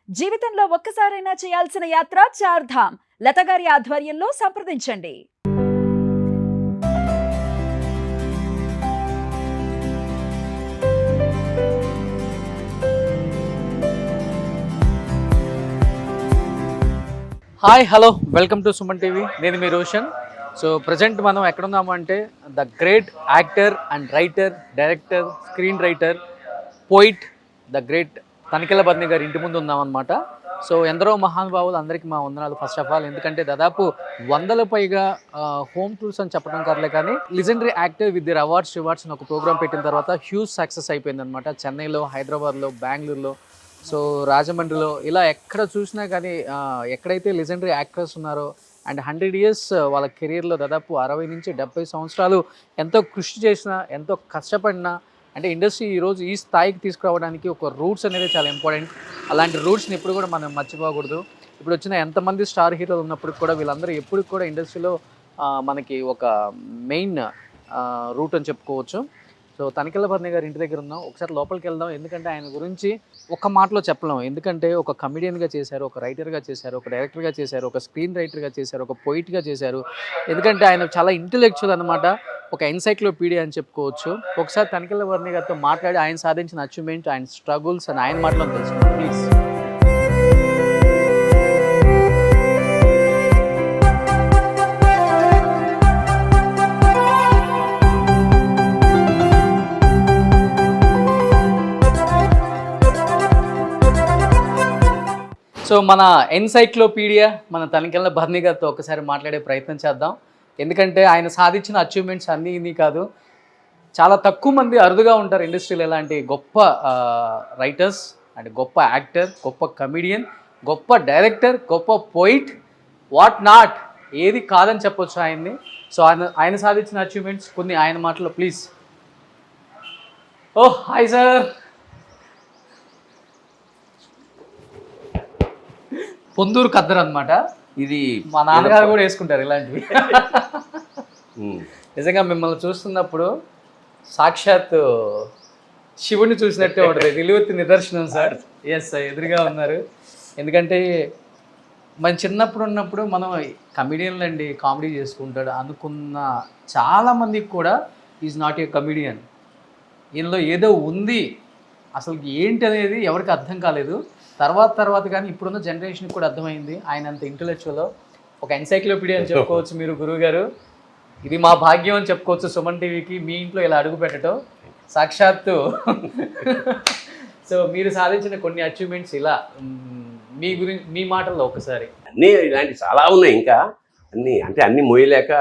జీవితంలో ఒక్కసారైనా చేయాల్సిన యాత్ర చార్ధామ్. లత గారి ఆధ్వర్యంలో సంప్రదించండి. Hi hello welcome to Suman TV. నేను మీ రోషన్. సో ప్రజెంట్ మనం ఎక్కడున్నాము అంటే the great actor and writer, director, screen writer, poet, the great Tanikella బద్ని గారి ఇంటి ముందు ఉన్నామన్నమాట. సో ఎందరో మహానుభావులు, అందరికీ మా వందనాలు ఫస్ట్ ఆఫ్ ఆల్. ఎందుకంటే దాదాపు 100 పైగా హోమ్ టూర్స్ అని చెప్పడం కాదులే కానీ లిజెండరీ యాక్టర్ విత్ దిర్ అవార్డ్స్ అని ఒక ప్రోగ్రామ్ పెట్టిన తర్వాత హ్యూజ్ సక్సెస్ అయిపోయింది అనమాట. చెన్నైలో, హైదరాబాద్లో, బెంగళూరులో, సో రాజమండ్రిలో, ఇలా ఎక్కడ చూసినా కానీ ఎక్కడైతే లెజెండరీ యాక్టర్స్ ఉన్నారో అండ్ 100 years వాళ్ళ కెరీర్లో దాదాపు 60 నుంచి 70 సంవత్సరాలు ఎంతో కృషి చేసినా, ఎంతో కష్టపడినా, అంటే ఇండస్ట్రీ ఈరోజు ఈ స్థాయికి తీసుకురావడానికి ఒక రూట్స్ అనేది చాలా ఇంపార్టెంట్. అలాంటి రూట్స్ని ఎప్పుడు కూడా మనం మర్చిపోకూడదు. ఇప్పుడు వచ్చిన ఎంతమంది స్టార్ హీరోలు ఉన్నప్పుడు కూడా వీళ్ళందరూ ఎప్పుడు కూడా ఇండస్ట్రీలో మనకి ఒక మెయిన్ రూట్ అని చెప్పుకోవచ్చు. సో తనికెళ్ళ బద్ని గారి ఇంటి దగ్గర ఉన్నాం. ఒకసారి లోపలికి వెళ్దాం. ఎందుకంటే ఆయన గురించి ఒక్క మాటలో చెప్పలేం. ఎందుకంటే ఒక కమెడియన్గా చేశారు, ఒక రైటర్గా చేశారు, ఒక డైరెక్టర్గా చేశారు, ఒక స్క్రీన్ రైటర్గా చేశారు, ఒక పోయిట్గా చేశారు. ఎందుకంటే ఆయన చాలా ఇంటెలెక్చువల్ అనమాట, ఒక ఎన్సైక్లోపీడియా అని చెప్పుకోవచ్చు. ఒకసారి తనికెళ్ళ బద్ని గారితో మాట్లాడి ఆయన సాధించిన అచీవ్మెంట్, ఆయన స్ట్రగుల్స్ అని ఆయన మాటలో తెలుసుకుంటాం ప్లీజ్. సో మన ఎన్సైక్లోపీడియా మన తనికెళ్ళ బద్ని గారితో ఒకసారి మాట్లాడే ప్రయత్నం చేద్దాం. ఎందుకంటే ఆయన సాధించిన అచీవ్మెంట్స్ అన్నీ ఇన్ని కాదు, చాలా తక్కువ మంది అరుదుగా ఉంటారు ఇండస్ట్రీలో ఇలాంటి గొప్ప రైటర్స్ అండ్ గొప్ప యాక్టర్, గొప్ప కమెడియన్, గొప్ప డైరెక్టర్, గొప్ప పోయిట్, వాట్ నాట్, ఏది కాదని చెప్పొచ్చు ఆయన్ని. సో ఆయన సాధించిన అచీవ్మెంట్స్ కొన్ని ఆయన మాటల్లో please. Oh hi sir. Ponduru కద్దరు అనమాట ఇది. మా నాన్నగారు కూడా వేసుకుంటారు ఇలాంటివి. నిజంగా మిమ్మల్ని చూస్తున్నప్పుడు సాక్షాత్ శివుడిని చూసినట్టే ఉంటుంది. నిలువెత్తి నిదర్శనం సార్. ఎస్ సార్, ఎదురుగా ఉన్నారు. ఎందుకంటే మన చిన్నప్పుడు ఉన్నప్పుడు మనం కమెడియన్లు అండి, కామెడీ చేసుకుంటాడు అనుకున్న చాలామందికి కూడా ఈజ్ నాట్ ఏ కమెడియన్. ఈయనలో ఏదో ఉంది, అసలు ఏంటి అనేది ఎవరికి అర్థం కాలేదు. తర్వాత కానీ ఇప్పుడున్న జనరేషన్కి కూడా అర్థమైంది ఆయన అంత ఇంటెలెక్చువల్, ఒక ఎన్సైక్లోపీడియా అని చెప్పుకోవచ్చు మీరు గురువు గారు. ఇది మా భాగ్యం అని చెప్పుకోవచ్చు సుమన్ టీవీకి, మీ ఇంట్లో ఇలా అడుగు పెట్టడం సాక్షాత్తు. సో మీరు సాధించిన కొన్ని అచీవ్మెంట్స్ ఇలా మీ గురించి మీ మాటల్లో ఒకసారి. అన్నీ ఇలాంటి చాలా ఉన్నాయి, ఇంకా అన్నీ మోయలేక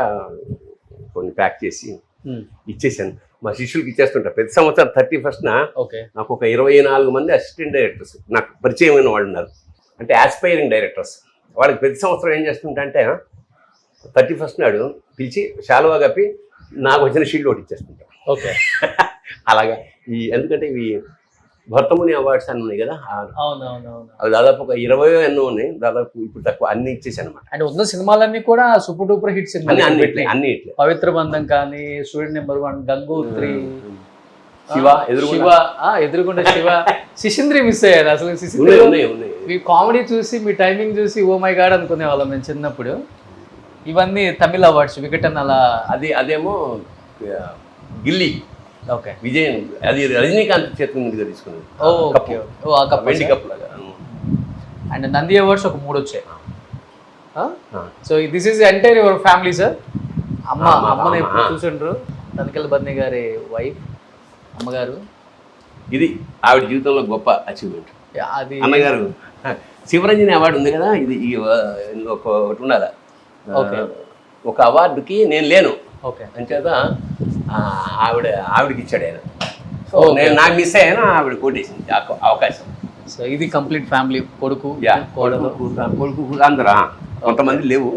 కొన్ని ప్యాక్ చేసి ఇచ్చేసాను. మా శిష్యులకి ఇచ్చేస్తుంటా. ప్రతి సంవత్సరం 31st నాకు ఒక 24 మంది అసిస్టెంట్ డైరెక్టర్స్ నాకు పరిచయమైన వాళ్ళు ఉన్నారు, అంటే ఆస్పైరింగ్ డైరెక్టర్స్. వాళ్ళకి ప్రతి సంవత్సరం ఏం చేస్తుంటా అంటే 31st నాడు పిలిచి శాలువా కప్పి నాకు వచ్చిన షీల్డ్ ఒకటి ఇచ్చేస్తుంటాం. ఓకే. అలాగా ఎందుకంటే ఇవి భర్తముని అవార్డ్స్ అని ఉన్నాయి కదా, అవి దాదాపు ఒక 20 ఎన్నో ఉన్నాయి. దాదాపు ఇప్పుడు తక్కువ అన్ని ఇచ్చేసాను అనమాట. అంటే ఉన్న సినిమాలన్నీ కూడా సూపర్ డూపర్ హిట్ సినిమాలు అన్ని ఇట్లా. పవిత్ర బంధం కానీ, స్టూడెంట్ నెంబర్ 1, గంగోత్రి, శివ ఎదురుగుండా శివ, శిశింద్రి మిస్ అయ్యారు అసలు. శిశింద్రి మీ కామెడీ చూసి, మీ టైమింగ్ చూసి ఓ మై గాడ్ అనుకునే వాళ్ళం మేము చిన్నప్పుడు. ఇవన్నీ తమిళ అవార్డ్స్, వికటన్ అలా. అదేమో గిల్లీ. ఓకే. విజయన్, అది రజనీకాంత్ చేతి ముందుగా తీసుకున్నది. వెండి కప్ లాగా. అండ్ నంది అవార్డ్స్ ఒక 3 వచ్చాయి. So this is entire your family sir. అమ్మని ఎప్పుడు చూసిండ్రు? తనికెళ్ళ బద్ని గారి వైఫ్, అమ్మగారు. ఇది ఆవిడ జీవితంలో గొప్ప అచీవ్మెంట్. అది అమ్మగారు శివరంజని అవార్డు ఉంది కదా, ఇది ఒకటి ఉండాలి. ఒక అవార్డుకి నేను లేను. ఓకే. అంచేత ఆవిడకి ఇచ్చాడు ఆయన. సో నేను నాకు మిస్ అయ్యాను, ఆవిడ కొట్టేసింది అవకాశం. సో ఇది కంప్లీట్ ఫ్యామిలీ, కొడుకు, కొడుకు అందరూ, కొంతమంది లేవు.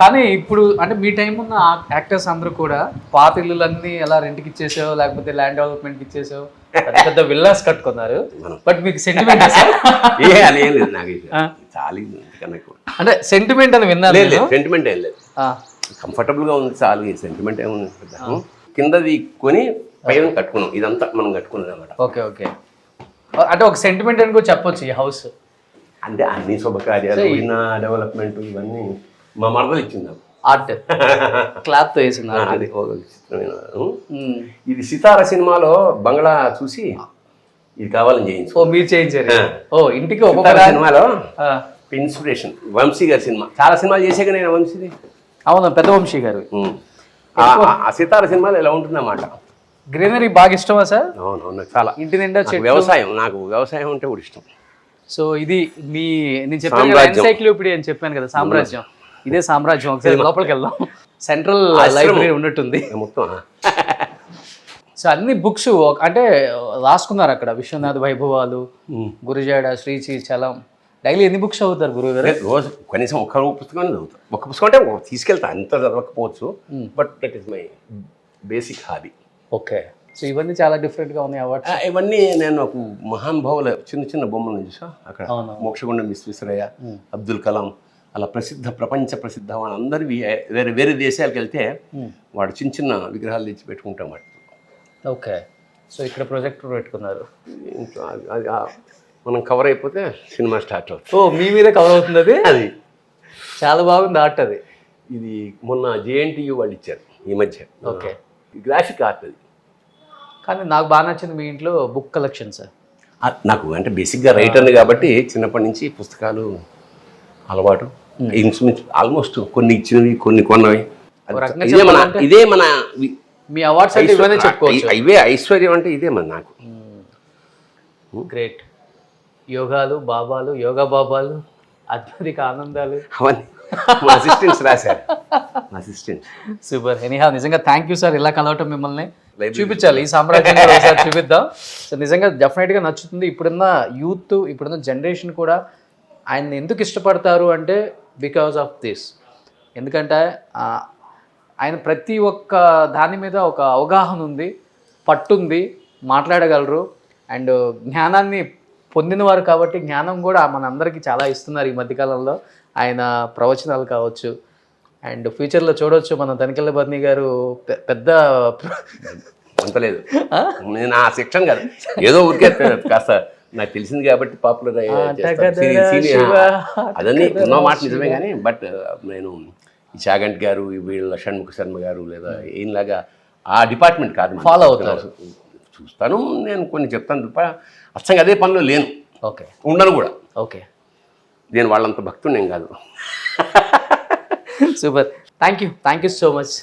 కానీ ఇప్పుడు అంటే మీ టైం ఉన్న యాక్టర్స్ అందరూ కూడా పాత ఇల్లులన్నీ ఎలా రెంట్కి ఇచ్చేసావు, లేకపోతే ల్యాండ్ డెవలప్మెంట్కి ఇచ్చేసావు, పెద్ద విల్లాస్ కట్టుకున్నారు. బట్ మీకు సెంటిమెంట్ లేదు నాకు చాలా. అంటే సెంటిమెంట్ అని విన్నారు? సెంటిమెంట్ ఏం లేదు, కంఫర్టబుల్గా ఉంది చాలు. సెంటిమెంట్ ఏముంది, కిందది కొని పైన కట్టుకున్నాం. ఇదంతా మనం కట్టుకున్నది అనమాట. Okay okay. అంటే ఒక సెంటిమెంట్ అని కూడా చెప్పొచ్చు ఈ హౌస్. అంటే అన్ని శుభకార్యాలు అయిన డెవలప్మెంట్ ఇవన్నీ మా మరదలు ఇచ్చింది నాకు. ఆర్ట్ క్లాత్తో వేసింది art. అది ఒక విచిత్రమైన ఇది సితార సినిమాలో బంగ్లా చూసి ఇది కావాలని చేయించు. ఓ మీరు చేయించారు. ఓ ఇంటికి సితార ఒక్కొక్క సినిమాలో ఇన్స్పిరేషన్ వంశీ గారి సినిమా, చాలా సినిమాలు చేసాక నేను వంశీది. అవును, పెద్ద వంశీ గారు. ఆ సితార సినిమాలో ఇలా ఉంటుందన్నమాట. గ్రీనరీ బాగా ఇష్టమా సార్? అవునవును, చాలా. ఇంటి నిండా నాకు వ్యవసాయం, నాకు వ్యవసాయం అంటే కూడా ఇష్టం. సో ఇది మీ నేను చెప్పాను కదా ఎన్సైక్లోపీడియా అని చెప్పాను కదా, సామ్రాజ్యం. ఇదే సామ్రాజ్యం. ఒకసారి లోపలికి వెళ్దాం. సెంట్రల్ లైబ్రరీ ఉన్నట్టుంది మొత్తం. సో అన్ని బుక్స్ అంటే రాసుకున్నారు అక్కడ. విశ్వనాథ వైభవాలు, గురుజాడ, శ్రీచి, చలం. డైలీ ఎన్ని బుక్స్ చదువుతారు గురువు గారు? రోజు కనీసం ఒక్క పుస్తకం చదువుతాను. ఒక పుస్తకం అంటే తీసుకెళ్తా, అంత చదవకపోవచ్చు, but that is my basic hobby. Okay. So ఇవన్నీ చాలా డిఫరెంట్గా ఉన్నాయి అవార్డ్స్. ఇవన్నీ నేను ఒక మహానుభావుల చిన్న చిన్న బొమ్మలు చూసా అక్కడ. మోక్షగుండం విశ్వేశ్వరయ్య, అబ్దుల్ కలాం, అలా ప్రపంచ ప్రసిద్ధ వాళ్ళందరూ వేరే వేరే దేశాలకు వెళ్తే వాడు చిన్న చిన్న విగ్రహాలు తెచ్చి పెట్టుకుంటాం వాటి. ఓకే. సో ఇక్కడ ప్రొజెక్టర్ పెట్టుకున్నారు. అది మనం కవర్ అయిపోతే సినిమా స్టార్ట్ అవుతుంది. ఓ మీ మీద కవర్ అవుతుంది అది. అది చాలా బాగుంది ఆర్ట్. అది ఇది మొన్న JNTU వాళ్ళు ఇచ్చారు ఈ మధ్య. ఓకే. గ్రాఫిక్ ఆర్ట్ అది. కానీ నాకు బాగా నచ్చింది మీ ఇంట్లో బుక్ కలెక్షన్ సార్. నాకు అంటే బేసిక్గా రైటర్ని కాబట్టి చిన్నప్పటి నుంచి పుస్తకాలు అలవాటు. ఇన్స్ట్రుమెంట్స్ ఆల్మోస్ట్ కొన్ని ఇచ్చినవి, కొన్ని కొన్నవి. ఇదే మన మీ అవార్డ్స్ అంటే ఇవన్నీ చెప్పుకోవచ్చు. ఇవే ఐశ్వర్యం అంటే ఇదే మన నాకు. గ్రేట్. యోగాలు, బాబాలు, యోగా బాబాలు, అద్భుతిక ఆనందాలు అవన్నీ మా అసిస్టెంట్స్ రాశారు. Assistant super. ఎనీహా నిజంగా థ్యాంక్ యూ సార్. ఇలా కలవటం మిమ్మల్ని చూపించాలి, ఈ సామ్రాజ్యాన్ని ఒకసారి చూపిద్దాం. సో నిజంగా డెఫినెట్గా నచ్చుతుంది. ఇప్పుడున్న యూత్, ఇప్పుడున్న జనరేషన్ కూడా ఆయన్ని ఎందుకు ఇష్టపడతారు అంటే బికాజ్ ఆఫ్ దిస్. ఎందుకంటే ఆయన ప్రతి ఒక్క దాని మీద ఒక అవగాహన ఉంది, పట్టుంది, మాట్లాడగలరు. అండ్ జ్ఞానాన్ని పొందినవారు కాబట్టి జ్ఞానం కూడా మనందరికీ చాలా ఇస్తున్నారు ఈ మధ్యకాలంలో. ఆయన ప్రవచనాలు కావచ్చు, అండ్ ఫ్యూచర్లో చూడవచ్చు మనం తనికెళ్ళ బర్నీ గారు పెద్ద అంతలేదు. నేను ఆ సెక్షన్ కాదు, ఏదో ఊరికే కాస్త నాకు తెలిసింది కాబట్టి పాపులర్ అదన్నీ ఉన్న మాట నిజమే. కానీ బట్ నేను ఈ చాగంటి గారు, వీళ్ళ షణ్ముఖ శర్మ గారు లేదా ఈయనలాగా ఆ డిపార్ట్మెంట్ కాదు, ఫాలో అవుతారు. చూస్తాను, నేను కొన్ని చెప్తాను తప్ప అచ్చంగా అదే పనిలో లేను. ఓకే. ఉండను కూడా. ఓకే. నేను వాళ్ళంత భక్తుడు నేను కాదు. Super. Thank you so much.